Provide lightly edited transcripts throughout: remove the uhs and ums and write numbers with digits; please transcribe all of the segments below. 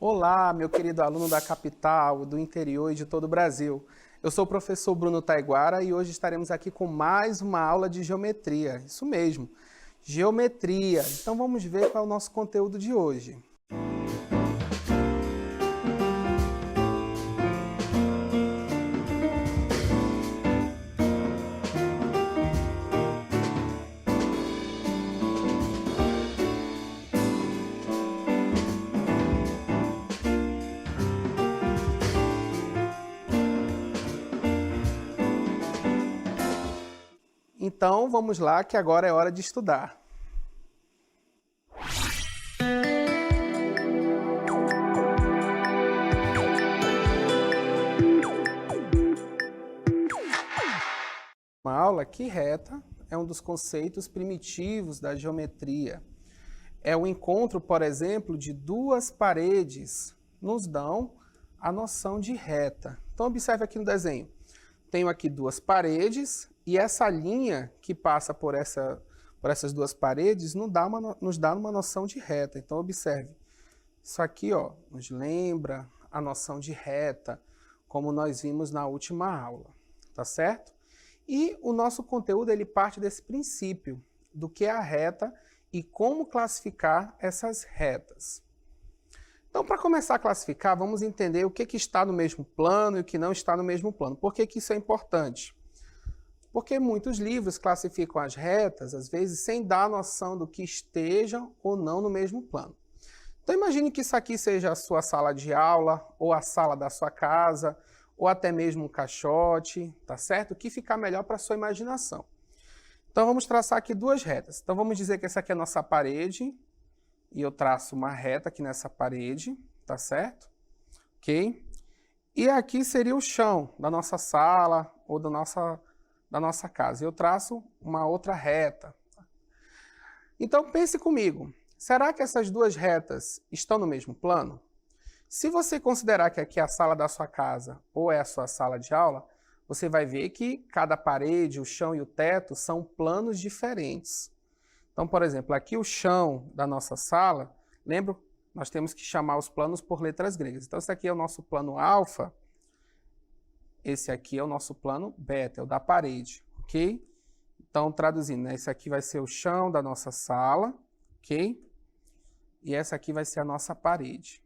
Olá, meu querido aluno da capital, do interior e de todo o Brasil. Eu sou o professor Bruno Taiguara e hoje estaremos aqui com mais uma aula de geometria. Isso mesmo, geometria. Então vamos ver qual é o nosso conteúdo de hoje. Então vamos lá, que agora é hora de estudar. Uma aula que reta é um dos conceitos primitivos da geometria. É o encontro, por exemplo, de duas paredes, nos dão a noção de reta. Então observe aqui no desenho. Tenho aqui duas paredes e essa linha que passa por essas duas paredes nos dá uma noção de reta. Então observe, isso aqui nos lembra a noção de reta, como nós vimos na última aula, tá certo? E o nosso conteúdo ele parte desse princípio, do que é a reta e como classificar essas retas. Então, para começar a classificar, vamos entender o que está no mesmo plano e o que não está no mesmo plano. Por que isso é importante? Porque muitos livros classificam as retas, às vezes, sem dar a noção do que estejam ou não no mesmo plano. Então, imagine que isso aqui seja a sua sala de aula, ou a sala da sua casa, ou até mesmo um caixote, tá certo? O que ficar melhor para a sua imaginação. Então, vamos traçar aqui duas retas. Então, vamos dizer que essa aqui é a nossa parede, e eu traço uma reta aqui nessa parede, tá certo? Ok? E aqui seria o chão da nossa sala ou da nossa casa. Eu traço uma outra reta. Então pense comigo, será que essas duas retas estão no mesmo plano? Se você considerar que aqui é a sala da sua casa ou é a sua sala de aula, você vai ver que cada parede, o chão e o teto são planos diferentes. Então, por exemplo, aqui o chão da nossa sala, lembra? Nós temos que chamar os planos por letras gregas. Então, esse aqui é o nosso plano alfa, esse aqui é o nosso plano beta, é o da parede, ok? Então, traduzindo, né? Esse aqui vai ser o chão da nossa sala, ok? E essa aqui vai ser a nossa parede.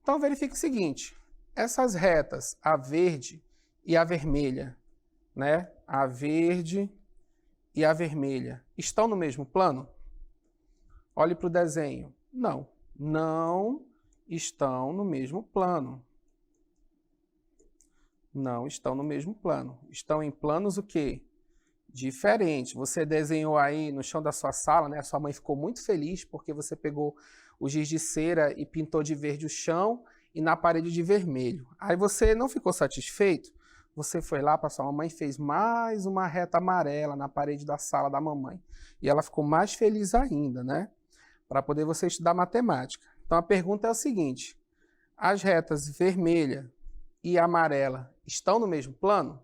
Então, verifique o seguinte, essas retas, a verde e a vermelha, né? A verde e a vermelha, estão no mesmo plano? Olhe para o desenho. Não, não estão no mesmo plano. Não estão no mesmo plano. Estão em planos o quê? Diferentes. Você desenhou aí no chão da sua sala, né? A sua mãe ficou muito feliz porque você pegou o giz de cera e pintou de verde o chão e na parede de vermelho. Aí você não ficou satisfeito? Você foi lá para sua mamãe e fez mais uma reta amarela na parede da sala da mamãe. E ela ficou mais feliz ainda, né? Para poder você estudar matemática. Então a pergunta é o seguinte, as retas vermelha e amarela estão no mesmo plano?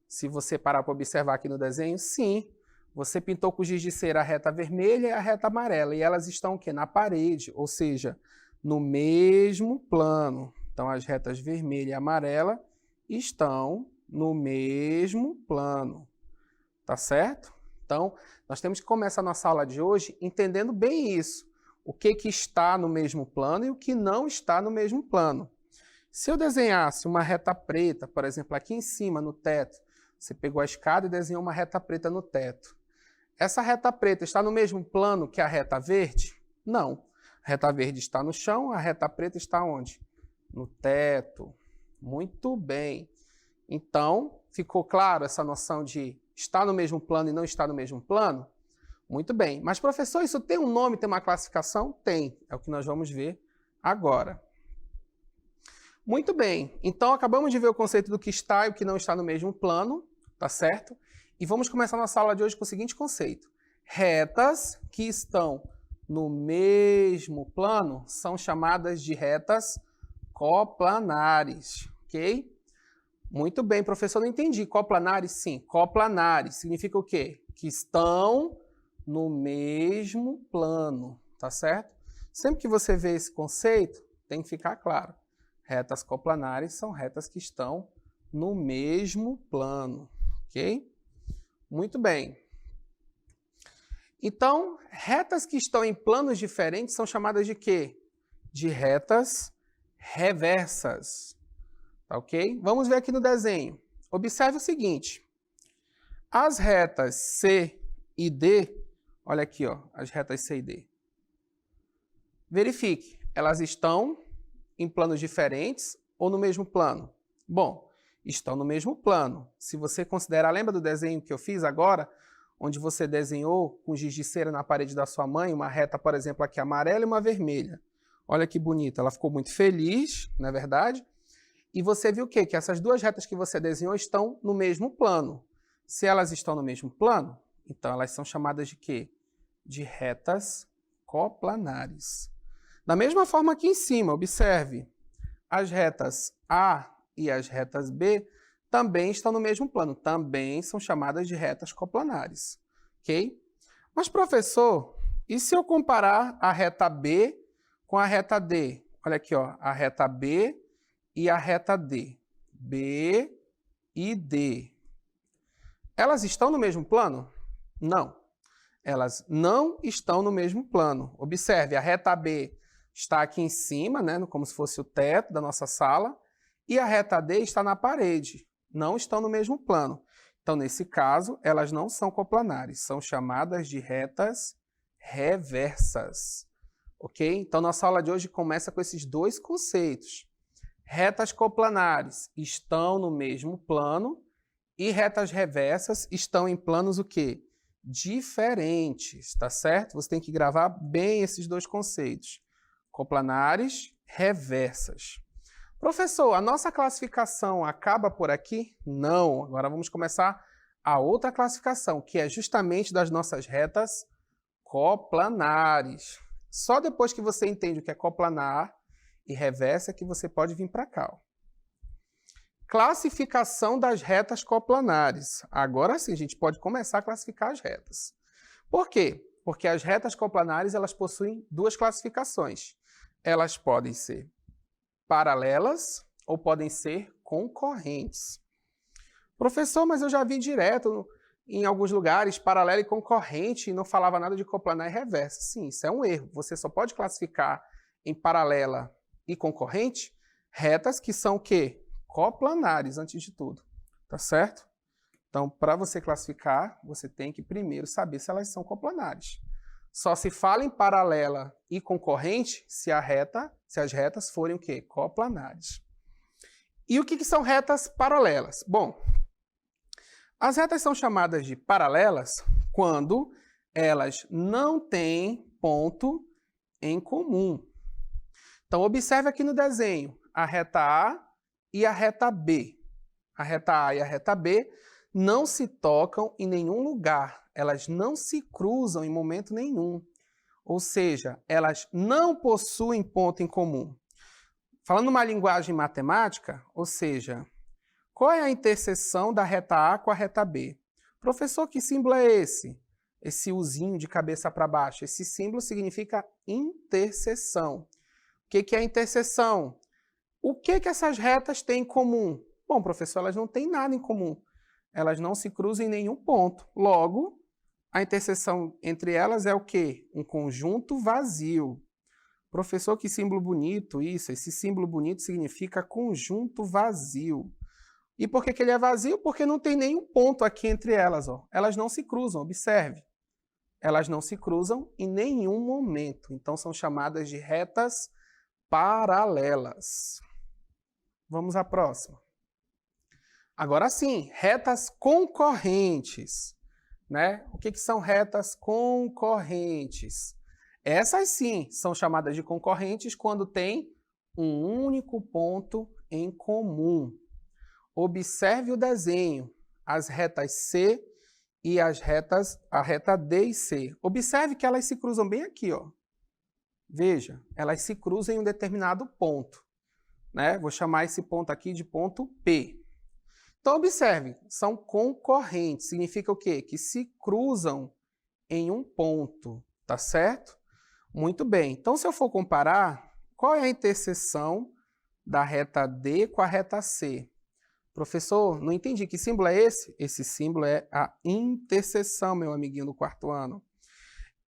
Se você parar para observar aqui no desenho, sim. Você pintou com giz de cera a reta vermelha e a reta amarela. E elas estão o quê? Na parede, ou seja, no mesmo plano. Então as retas vermelha e amarela estão no mesmo plano, tá certo? Então, nós temos que começar a nossa aula de hoje entendendo bem isso, o que está no mesmo plano e o que não está no mesmo plano. Se eu desenhasse uma reta preta, por exemplo, aqui em cima no teto, você pegou a escada e desenhou uma reta preta no teto. Essa reta preta está no mesmo plano que a reta verde? Não. A reta verde está no chão, a reta preta está onde? No teto. Muito bem. Então, ficou claro essa noção de estar no mesmo plano e não estar no mesmo plano? Muito bem. Mas, professor, isso tem um nome, tem uma classificação? Tem. É o que nós vamos ver agora. Muito bem. Então, acabamos de ver o conceito do que está e o que não está no mesmo plano, tá certo? E vamos começar nossa aula de hoje com o seguinte conceito. Retas que estão no mesmo plano são chamadas de retas coplanares, ok? Muito bem, professor, não entendi. Coplanares, sim. Coplanares significa o quê? Que estão no mesmo plano, tá certo? Sempre que você vê esse conceito, tem que ficar claro. Retas coplanares são retas que estão no mesmo plano, ok? Muito bem. Então, retas que estão em planos diferentes são chamadas de quê? De retas reversas, tá ok? Vamos ver aqui no desenho. Observe o seguinte. As retas C e D, olha aqui, ó, as retas C e D. Verifique, elas estão em planos diferentes ou no mesmo plano? Bom, estão no mesmo plano. Se você considerar, lembra do desenho que eu fiz agora, onde você desenhou com giz de cera na parede da sua mãe, uma reta, por exemplo, aqui amarela e uma vermelha. Olha que bonita, ela ficou muito feliz, não é verdade? E você viu o quê? Que essas duas retas que você desenhou estão no mesmo plano. Se elas estão no mesmo plano, então elas são chamadas de quê? De retas coplanares. Da mesma forma aqui em cima, observe, as retas A e as retas B também estão no mesmo plano, também são chamadas de retas coplanares, ok? Mas, professor, e se eu comparar a reta B com a reta D? Olha aqui, ó, a reta B e a reta D. B e D. Elas estão no mesmo plano? Não. Elas não estão no mesmo plano. Observe, a reta B está aqui em cima, né, como se fosse o teto da nossa sala, e a reta D está na parede. Não estão no mesmo plano. Então, nesse caso, elas não são coplanares, são chamadas de retas reversas. Ok? Então, nossa aula de hoje começa com esses dois conceitos. Retas coplanares estão no mesmo plano e retas reversas estão em planos o quê? Diferentes, tá certo? Você tem que gravar bem esses dois conceitos. Coplanares, reversas. Professor, a nossa classificação acaba por aqui? Não. Agora vamos começar a outra classificação, que é justamente das nossas retas coplanares. Só depois que você entende o que é coplanar e reversa que você pode vir para cá. Ó. Classificação das retas coplanares. Agora sim, a gente pode começar a classificar as retas. Por quê? Porque as retas coplanares elas possuem duas classificações. Elas podem ser paralelas ou podem ser concorrentes. Professor, mas eu já vi direto em alguns lugares paralela e concorrente e não falava nada de coplanar e reversa. Sim, isso é um erro. Você só pode classificar em paralela e concorrente retas que são o quê? Coplanares, antes de tudo. Tá certo? Então, para você classificar, você tem que primeiro saber se elas são coplanares. Só se fala em paralela e concorrente se as retas forem o quê? Coplanares. E o que são retas paralelas? Bom, as retas são chamadas de paralelas quando elas não têm ponto em comum. Então, observe aqui no desenho a reta A e a reta B. A reta A e a reta B não se tocam em nenhum lugar. Elas não se cruzam em momento nenhum. Ou seja, elas não possuem ponto em comum. Falando uma linguagem matemática, ou seja, qual é a interseção da reta A com a reta B? Professor, que símbolo é esse? Esse Uzinho de cabeça para baixo. Esse símbolo significa interseção. O que é interseção? O que essas retas têm em comum? Bom, professor, elas não têm nada em comum. Elas não se cruzam em nenhum ponto. Logo, a interseção entre elas é o quê? Um conjunto vazio. Professor, que símbolo bonito isso. Esse símbolo bonito significa conjunto vazio. E por que ele é vazio? Porque não tem nenhum ponto aqui entre elas. Ó. Elas não se cruzam, observe. Elas não se cruzam em nenhum momento. Então, são chamadas de retas paralelas. Vamos à próxima. Agora sim, retas concorrentes. Né? O que são retas concorrentes? Essas sim são chamadas de concorrentes quando tem um único ponto em comum. Observe o desenho, as retas C e a reta D e C. Observe que elas se cruzam bem aqui, ó. Veja, elas se cruzam em um determinado ponto. Né? Vou chamar esse ponto aqui de ponto P. Então, observe, são concorrentes. Significa o quê? Que se cruzam em um ponto, tá certo? Muito bem. Então, se eu for comparar, qual é a interseção da reta D com a reta C? Professor, não entendi. Que símbolo é esse? Esse símbolo é a interseção, meu amiguinho do quarto ano.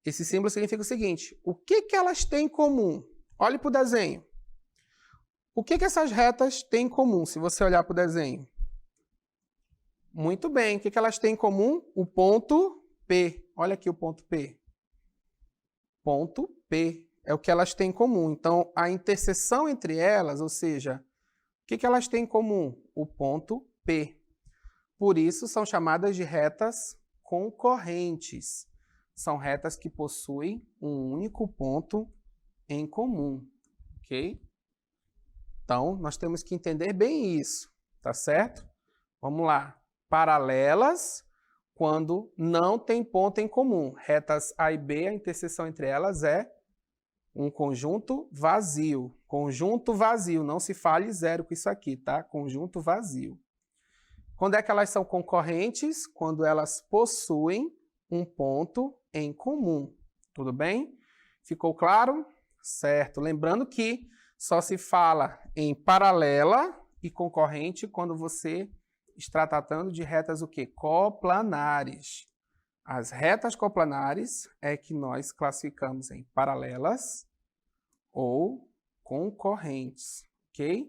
Esse símbolo significa o seguinte: o que elas têm em comum? Olhe para o desenho. O que essas retas têm em comum, se você olhar para o desenho? Muito bem. O que elas têm em comum? O ponto P. Olha aqui o ponto P. Ponto P é o que elas têm em comum. Então, a interseção entre elas, ou seja, o que elas têm em comum? O ponto P. Por isso, são chamadas de retas concorrentes. São retas que possuem um único ponto em comum, ok? Então, nós temos que entender bem isso, tá certo? Vamos lá. Paralelas quando não tem ponto em comum. Retas A e B, a interseção entre elas é um conjunto vazio. Conjunto vazio, não se fale zero com isso aqui, tá? Conjunto vazio. Quando é que elas são concorrentes? Quando elas possuem um ponto em comum. Tudo bem? Ficou claro? Certo. Lembrando que só se fala em paralela e concorrente quando você está tratando de retas o quê? Coplanares. As retas coplanares é que nós classificamos em paralelas ou concorrentes, ok?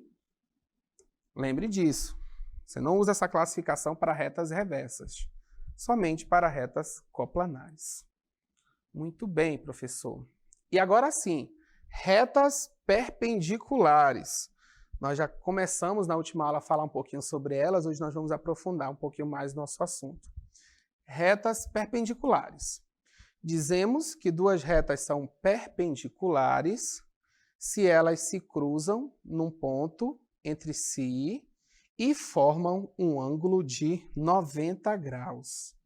Lembre disso. Você não usa essa classificação para retas reversas, somente para retas coplanares. Muito bem, professor. E agora sim, retas perpendiculares. Nós já começamos na última aula a falar um pouquinho sobre elas, hoje nós vamos aprofundar um pouquinho mais nosso assunto. Retas perpendiculares. Dizemos que duas retas são perpendiculares se elas se cruzam num ponto entre si e formam um ângulo de 90 graus.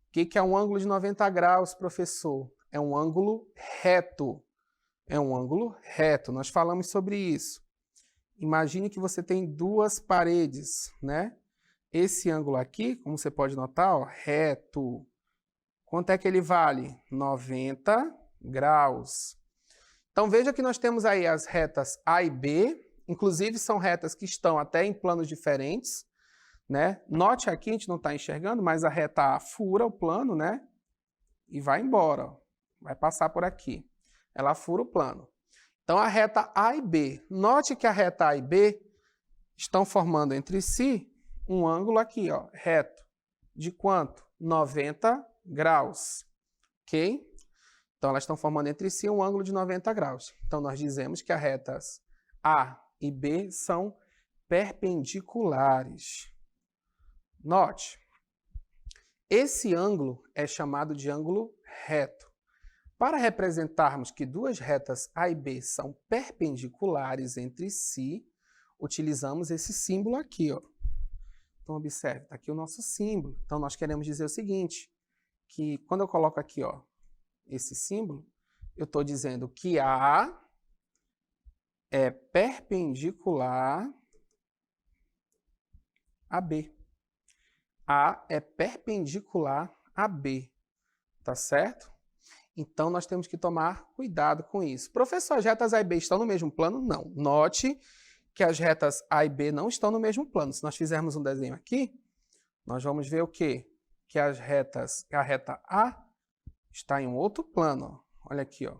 O que é um ângulo de 90 graus, professor? É um ângulo reto. É um ângulo reto. Nós falamos sobre isso. Imagine que você tem duas paredes, né? Esse ângulo aqui, como você pode notar, ó, reto. Quanto é que ele vale? 90 graus. Então veja que nós temos aí as retas A e B, inclusive são retas que estão até em planos diferentes, né? Note aqui, a gente não está enxergando, mas a reta A fura o plano, né? E vai embora, ó. Vai passar por aqui. Ela fura o plano. Então, a reta A e B. Note que a reta A e B estão formando entre si um ângulo aqui, ó, reto. De quanto? 90 graus. Ok? Então, elas estão formando entre si um ângulo de 90 graus. Então, nós dizemos que as retas A e B são perpendiculares. Note, esse ângulo é chamado de ângulo reto. Para representarmos que duas retas A e B são perpendiculares entre si, utilizamos esse símbolo aqui, ó. Então, observe, está aqui o nosso símbolo. Então, nós queremos dizer o seguinte, que quando eu coloco aqui, ó, esse símbolo, eu estou dizendo que A é perpendicular a B. A é perpendicular a B, tá certo? Então, nós temos que tomar cuidado com isso. Professor, as retas A e B estão no mesmo plano? Não. Note que as retas A e B não estão no mesmo plano. Se nós fizermos um desenho aqui, nós vamos ver o quê? Que a reta A está em um outro plano. Olha aqui, ó.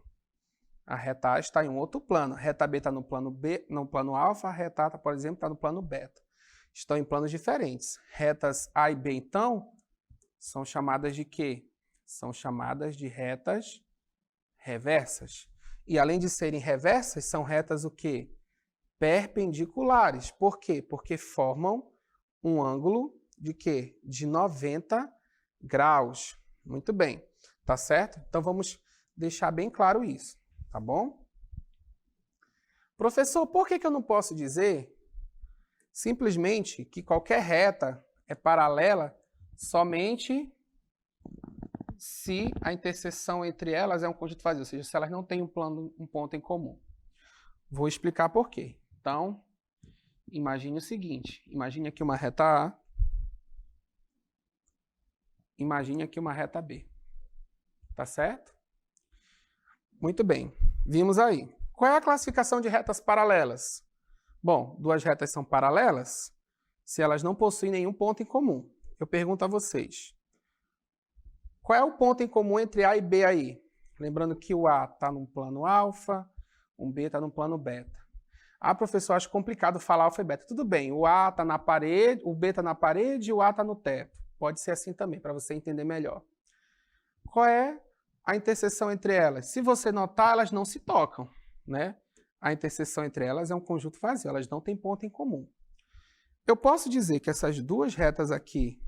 A reta A está em um outro plano. A reta B está no plano B, no plano alfa, a reta A, por exemplo, está no plano beta. Estão em planos diferentes. Retas A e B, então, são chamadas de quê? São chamadas de retas reversas. E além de serem reversas, são retas o quê? Perpendiculares. Por quê? Porque formam um ângulo de quê? De 90 graus. Muito bem. Tá certo? Então vamos deixar bem claro isso. Tá bom? Professor, por que eu não posso dizer simplesmente que qualquer reta é paralela somente se a interseção entre elas é um conjunto vazio, ou seja, se elas não têm um ponto em comum? Vou explicar por quê. Então, imagine o seguinte, imagine aqui uma reta A, imagine aqui uma reta B, tá certo? Muito bem, vimos aí. Qual é a classificação de retas paralelas? Bom, duas retas são paralelas se elas não possuem nenhum ponto em comum. Eu pergunto a vocês, qual é o ponto em comum entre A e B aí? Lembrando que o A está no plano alfa, o B está no plano beta. Ah, professor, acho complicado falar alfa e beta. Tudo bem, o A está na parede, o B está na parede e o A está no teto. Pode ser assim também, para você entender melhor. Qual é a interseção entre elas? Se você notar, elas não se tocam, né? A interseção entre elas é um conjunto vazio, elas não têm ponto em comum. Eu posso dizer que essas duas retas aqui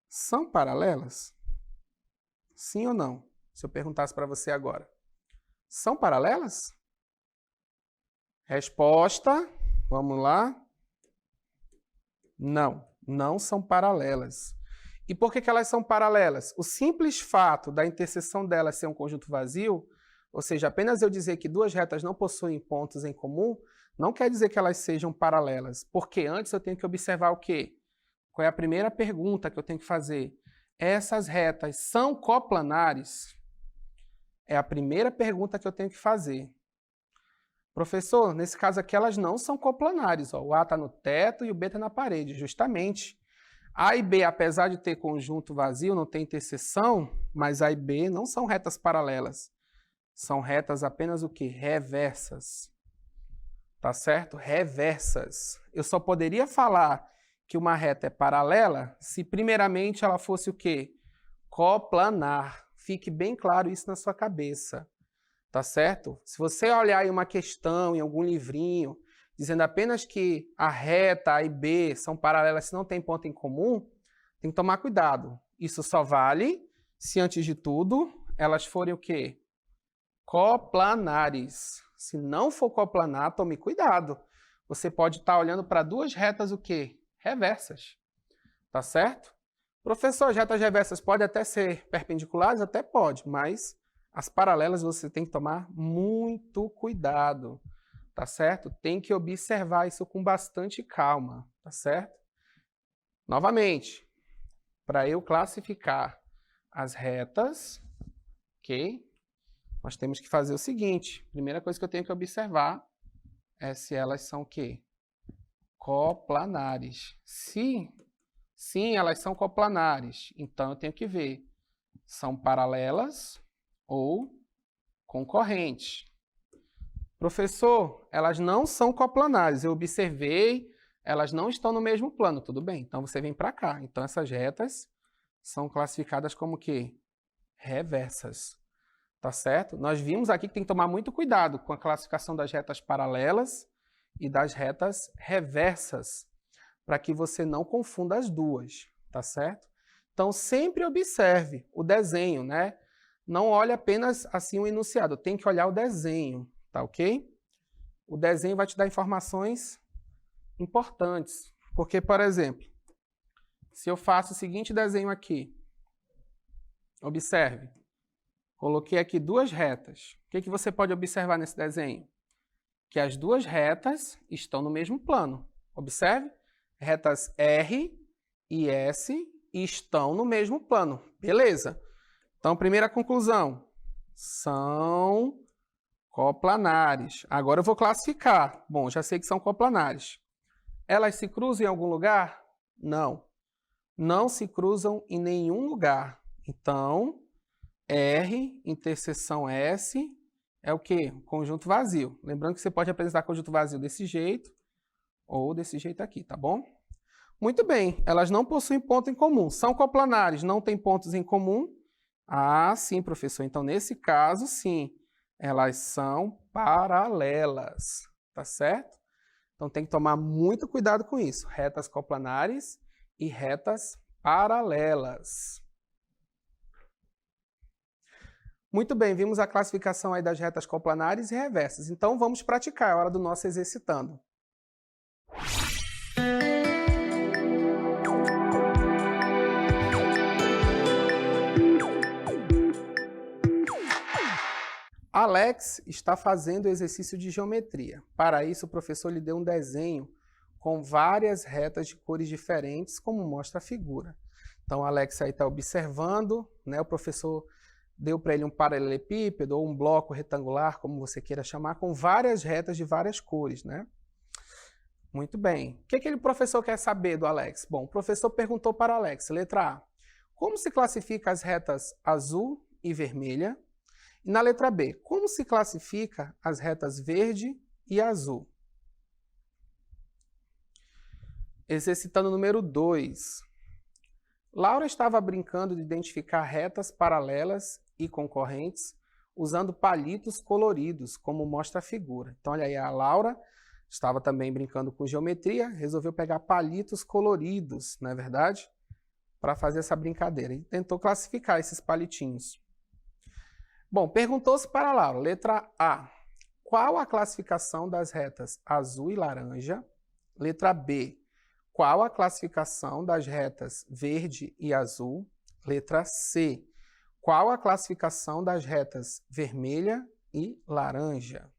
são paralelas? Sim ou não? Se eu perguntasse para você agora. São paralelas? Resposta, vamos lá. Não, não são paralelas. E por que elas são paralelas? O simples fato da interseção delas ser um conjunto vazio, ou seja, apenas eu dizer que duas retas não possuem pontos em comum, não quer dizer que elas sejam paralelas. Porque antes eu tenho que observar o quê? Qual é a primeira pergunta que eu tenho que fazer? Essas retas são coplanares? É a primeira pergunta que eu tenho que fazer. Professor, nesse caso aqui elas não são coplanares. Ó. O A está no teto e o B está na parede, justamente. A e B, apesar de ter conjunto vazio, não tem interseção, mas A e B não são retas paralelas. São retas apenas o quê? Reversas. Tá certo? Reversas. Eu só poderia falar que uma reta é paralela se primeiramente ela fosse o quê? Coplanar. Fique bem claro isso na sua cabeça. Tá certo? Se você olhar aí uma questão em algum livrinho, dizendo apenas que a reta A e B são paralelas se não tem ponto em comum, tem que tomar cuidado. Isso só vale se, antes de tudo, elas forem o quê? Coplanares. Se não for coplanar, tome cuidado. Você pode estar olhando para duas retas o quê? Reversas. Tá certo? Professor, as retas reversas podem até ser perpendiculares? Até pode, mas as paralelas você tem que tomar muito cuidado. Tá certo? Tem que observar isso com bastante calma, tá certo? Novamente, para eu classificar as retas, ok? Nós temos que fazer o seguinte. Primeira coisa que eu tenho que observar é se elas são o quê? Coplanares. Sim, elas são coplanares. Então eu tenho que ver. São paralelas ou concorrentes. Professor, elas não são coplanares. Eu observei, elas não estão no mesmo plano. Tudo bem, então você vem para cá. Então essas retas são classificadas como o quê? Reversas. Tá certo? Nós vimos aqui que tem que tomar muito cuidado com a classificação das retas paralelas e das retas reversas, para que você não confunda as duas, tá certo? Então sempre observe o desenho, né? Não olhe apenas assim o enunciado, tem que olhar o desenho. Tá ok? O desenho vai te dar informações importantes. Porque, por exemplo, se eu faço o seguinte desenho aqui, observe, coloquei aqui duas retas. O que você pode observar nesse desenho? Que as duas retas estão no mesmo plano. Observe, retas R e S estão no mesmo plano. Beleza. Então, primeira conclusão, são coplanares. Agora eu vou classificar. Bom, já sei que são coplanares. Elas se cruzam em algum lugar? Não. Não se cruzam em nenhum lugar. Então, R, interseção S, é o quê? Conjunto vazio. Lembrando que você pode apresentar conjunto vazio desse jeito ou desse jeito aqui, tá bom? Muito bem, elas não possuem ponto em comum. São coplanares, não têm pontos em comum? Ah, sim, professor. Então, nesse caso, sim. Elas são paralelas, tá certo? Então tem que tomar muito cuidado com isso. Retas coplanares e retas paralelas. Muito bem, vimos a classificação aí das retas coplanares e reversas. Então vamos praticar, é hora do nosso exercitando. Alex está fazendo o exercício de geometria. Para isso, o professor lhe deu um desenho com várias retas de cores diferentes, como mostra a figura. Então, Alex aí está observando, né? O professor deu para ele um paralelepípedo ou um bloco retangular, como você queira chamar, com várias retas de várias cores, né? Muito bem. O que aquele professor quer saber do Alex? Bom, o professor perguntou para o Alex, letra A, como se classifica as retas azul e vermelha? E na letra B, como se classifica as retas verde e azul? Exercitando o número 2. Laura estava brincando de identificar retas paralelas e concorrentes usando palitos coloridos, como mostra a figura. Então, olha aí, a Laura estava também brincando com geometria, resolveu pegar palitos coloridos, não é verdade? Para fazer essa brincadeira. E tentou classificar esses palitinhos. Bom, perguntou-se para a Laura, letra A, qual a classificação das retas azul e laranja? Letra B, qual a classificação das retas verde e azul? Letra C. Qual a classificação das retas vermelha e laranja?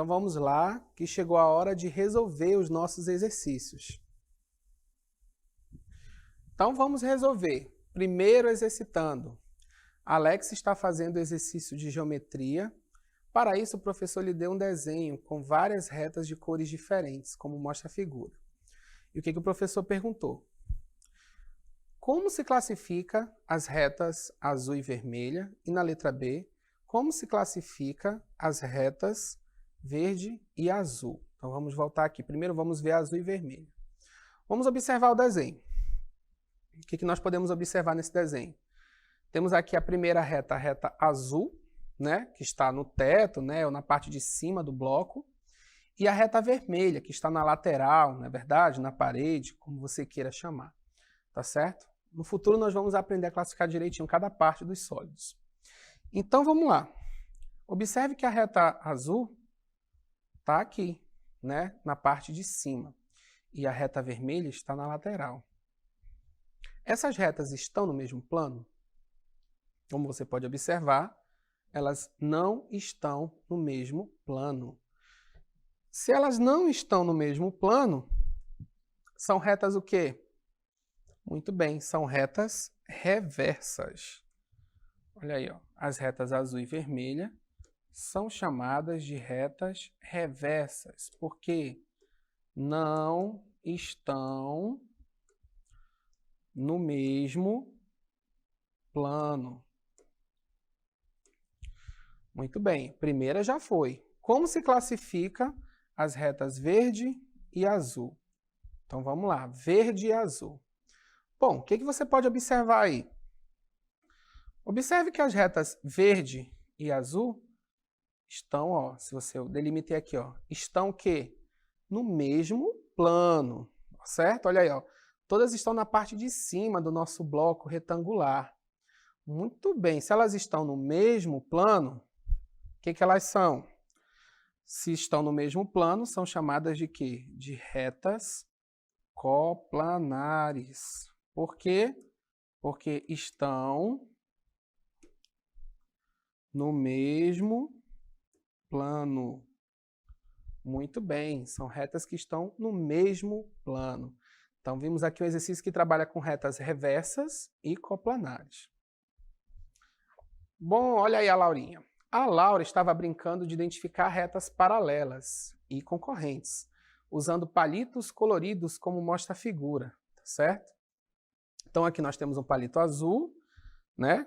Então vamos lá, que chegou a hora de resolver os nossos exercícios. Então vamos resolver. Primeiro exercitando. Alex está fazendo exercício de geometria. Para isso o professor lhe deu um desenho com várias retas de cores diferentes, como mostra a figura. E o que o professor perguntou? Como se classifica as retas azul e vermelha? E na letra B, como se classifica as retas verde e azul? Então vamos voltar aqui. Primeiro vamos ver azul e vermelho. Vamos observar o desenho. O que nós podemos observar nesse desenho? Temos aqui a primeira reta, a reta azul, né, que está no teto, né, ou na parte de cima do bloco, e a reta vermelha, que está na lateral, não é verdade? Na parede, como você queira chamar. Tá certo? No futuro nós vamos aprender a classificar direitinho cada parte dos sólidos. Então vamos lá. Observe que a reta azul está aqui, né, na parte de cima, e a reta vermelha está na lateral. Essas retas estão no mesmo plano? Como você pode observar, elas não estão no mesmo plano. Se elas não estão no mesmo plano, são retas o quê? Muito bem, são retas reversas. Olha aí, ó, as retas azul e vermelha são chamadas de retas reversas, porque não estão no mesmo plano. Muito bem, primeira já foi. Como se classifica as retas verde e azul? Então vamos lá, verde e azul. Bom, o que você pode observar aí? Observe que as retas verde e azul estão, ó, se você delimitei aqui, ó, estão o quê? No mesmo plano, certo? Olha aí, ó, todas estão na parte de cima do nosso bloco retangular. Muito bem, se elas estão no mesmo plano, o que elas são? se estão no mesmo plano, são chamadas de quê? De retas coplanares. Por quê? Porque estão no mesmo plano. Muito bem, são retas que estão no mesmo plano. Então, vimos aqui um exercício que trabalha com retas reversas e coplanares. Bom, olha aí a Laurinha. A Laura estava brincando de identificar retas paralelas e concorrentes, usando palitos coloridos como mostra a figura, tá certo? Então, aqui nós temos um palito azul, né?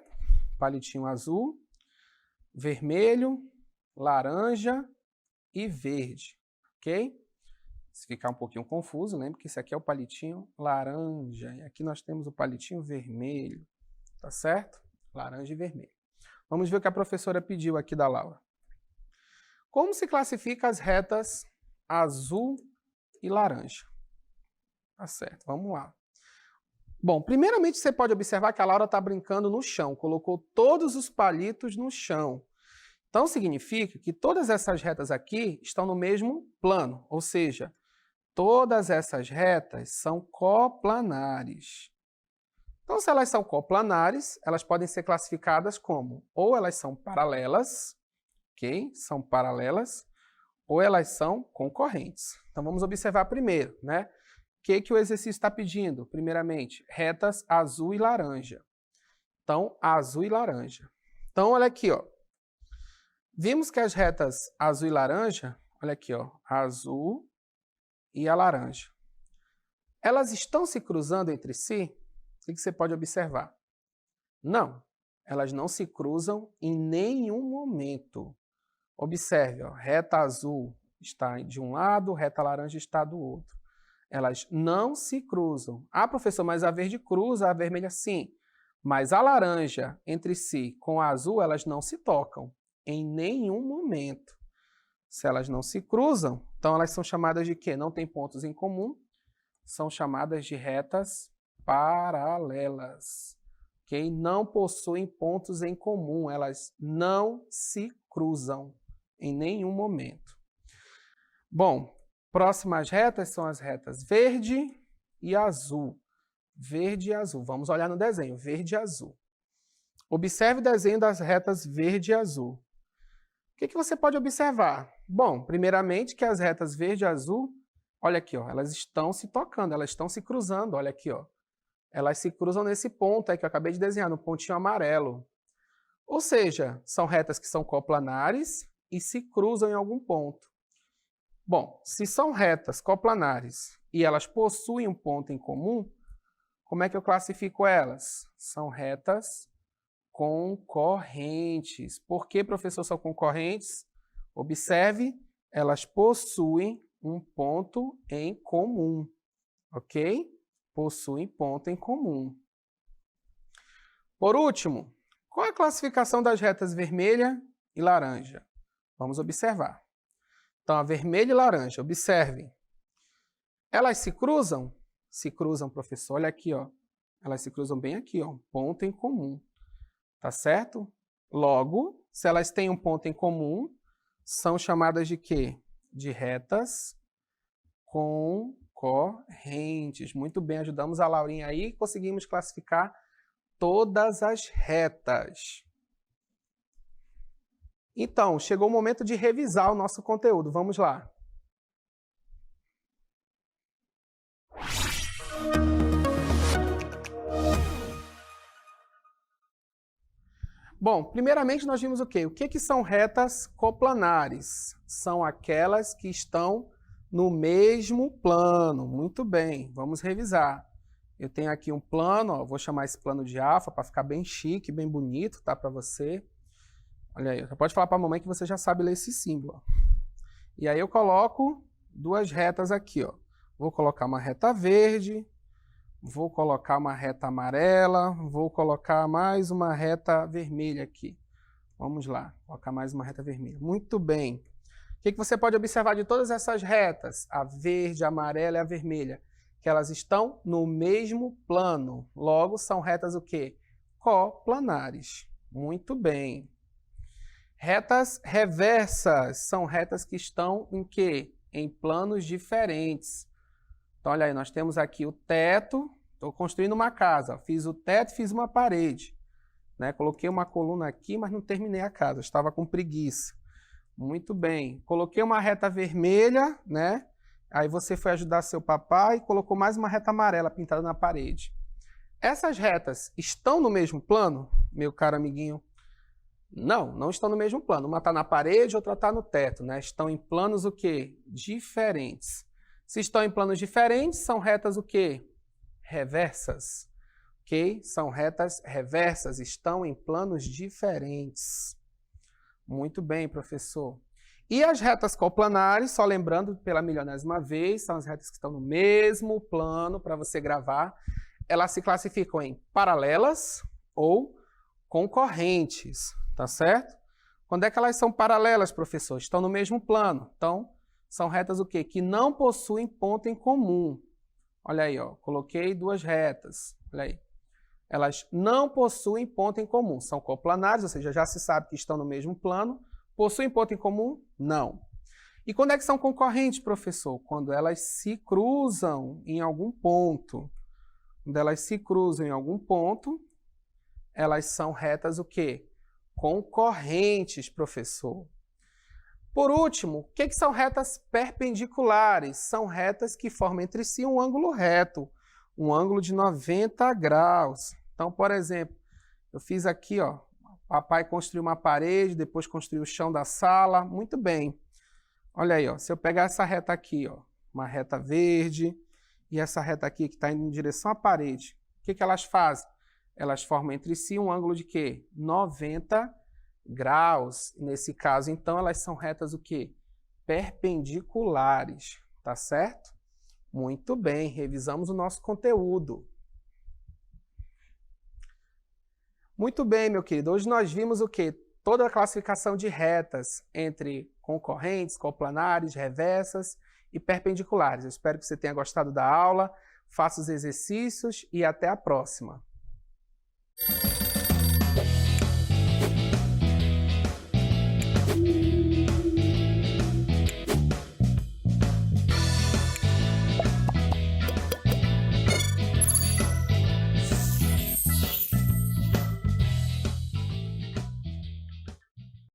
Palitinho azul, vermelho, laranja e verde, ok? Se ficar um pouquinho confuso, lembre que isso aqui é o palitinho laranja e aqui nós temos o palitinho vermelho, tá certo? Laranja e vermelho. Vamos ver o que a professora pediu aqui da Laura. Como se classifica as retas azul e laranja? Tá certo, vamos lá. Bom, primeiramente você pode observar que a Laura está brincando no chão, colocou todos os palitos no chão. Então significa que todas essas retas aqui estão no mesmo plano, ou seja, todas essas retas são coplanares. Então, se elas são coplanares, elas podem ser classificadas como ou elas são paralelas, ok? São paralelas, ou elas são concorrentes. Então, vamos observar primeiro, né? O que o exercício está pedindo? Primeiramente, retas azul e laranja. Então, azul e laranja. Então, olha aqui, ó. Vimos que as retas azul e laranja, olha aqui, ó, a azul e a laranja. Elas estão se cruzando entre si? O que você pode observar? Não, elas não se cruzam em nenhum momento. Observe, ó, reta azul está de um lado, reta laranja está do outro. Elas não se cruzam. Ah, professor, mas a verde cruza, a vermelha sim. Mas a laranja entre si com a azul, elas não se tocam em nenhum momento. Se elas não se cruzam, então elas são chamadas de quê? Não tem pontos em comum, são chamadas de retas paralelas, ok? Não possuem pontos em comum, elas não se cruzam em nenhum momento. Bom, próximas retas são as retas verde e azul. Verde e azul. Vamos olhar no desenho, verde e azul. Observe o desenho das retas verde e azul. O que você pode observar? Bom, primeiramente que as retas verde e azul, olha aqui, ó, elas estão se tocando, elas estão se cruzando, olha aqui, ó. Elas se cruzam nesse ponto aí que eu acabei de desenhar, no pontinho amarelo. Ou seja, são retas que são coplanares e se cruzam em algum ponto. Bom, se são retas coplanares e elas possuem um ponto em comum, como é que eu classifico elas? São retas concorrentes. Por que, professor, são concorrentes? Observe, elas possuem um ponto em comum, ok? Possuem ponto em comum. Por último, qual é a classificação das retas vermelha e laranja? Vamos observar. Então, a vermelha e laranja, observem. Elas se cruzam? Se cruzam, professor. Olha aqui, ó. Elas se cruzam bem aqui, ó. Ponto em comum. Tá certo? Logo, se elas têm um ponto em comum, são chamadas de quê? De retas concorrentes. Muito bem, ajudamos a Laurinha aí e conseguimos classificar todas as retas. Então, chegou o momento de revisar o nosso conteúdo. Vamos lá. Bom, primeiramente nós vimos o quê? O que são retas coplanares? São aquelas que estão no mesmo plano. Muito bem, vamos revisar. Eu tenho aqui um plano, ó, vou chamar esse plano de alfa para ficar bem chique, bem bonito, tá, para você. Olha aí, você pode falar para a mamãe que você já sabe ler esse símbolo. Ó. E aí eu coloco duas retas aqui, ó. Vou colocar uma reta verde, vou colocar uma reta amarela, vou colocar mais uma reta vermelha aqui. Vamos lá, colocar mais uma reta vermelha. Muito bem. O que você pode observar de todas essas retas? A verde, a amarela e a vermelha. Que elas estão no mesmo plano. Logo, são retas o quê? Coplanares. Muito bem. Retas reversas são retas que estão em quê? Em planos diferentes. Então, olha aí, nós temos aqui o teto. Estou construindo uma casa. Fiz o teto, fiz uma parede. Né? Coloquei uma coluna aqui, mas não terminei a casa. Estava com preguiça. Muito bem. Coloquei uma reta vermelha, né? Aí você foi ajudar seu papai e colocou mais uma reta amarela pintada na parede. Essas retas estão no mesmo plano, meu caro amiguinho? Não, não estão no mesmo plano. Uma está na parede, outra está no teto, né? Estão em planos o quê? Diferentes. Se estão em planos diferentes, são retas o quê? Reversas. Ok? São retas reversas, estão em planos diferentes. Muito bem, professor. E as retas coplanares, só lembrando pela milionésima vez, são as retas que estão no mesmo plano para você gravar. Elas se classificam em paralelas ou concorrentes, tá certo? Quando é que elas são paralelas, professor? Estão no mesmo plano. Então, são retas o quê? Que não possuem ponto em comum. Olha aí, ó, coloquei duas retas. Olha aí. Elas não possuem ponto em comum. São coplanares, ou seja, já se sabe que estão no mesmo plano. Possuem ponto em comum? Não. E quando é que são concorrentes, professor? Quando elas se cruzam em algum ponto. Quando elas se cruzam em algum ponto, elas são retas o quê? Concorrentes, professor. Por último, o que são retas perpendiculares? São retas que formam entre si um ângulo reto, um ângulo de 90 graus. Então, por exemplo, eu fiz aqui, ó, papai construiu uma parede, depois construiu o chão da sala, muito bem. Olha aí, ó, se eu pegar essa reta aqui, ó, uma reta verde, e essa reta aqui que está indo em direção à parede, o que elas fazem? Elas formam entre si um ângulo de quê? 90 graus. Nesse caso, então, elas são retas o quê? Perpendiculares, tá certo? Muito bem, revisamos o nosso conteúdo. Muito bem, meu querido. Hoje nós vimos o quê? Toda a classificação de retas entre concorrentes, coplanares, reversas e perpendiculares. Eu espero que você tenha gostado da aula. Faça os exercícios e até a próxima.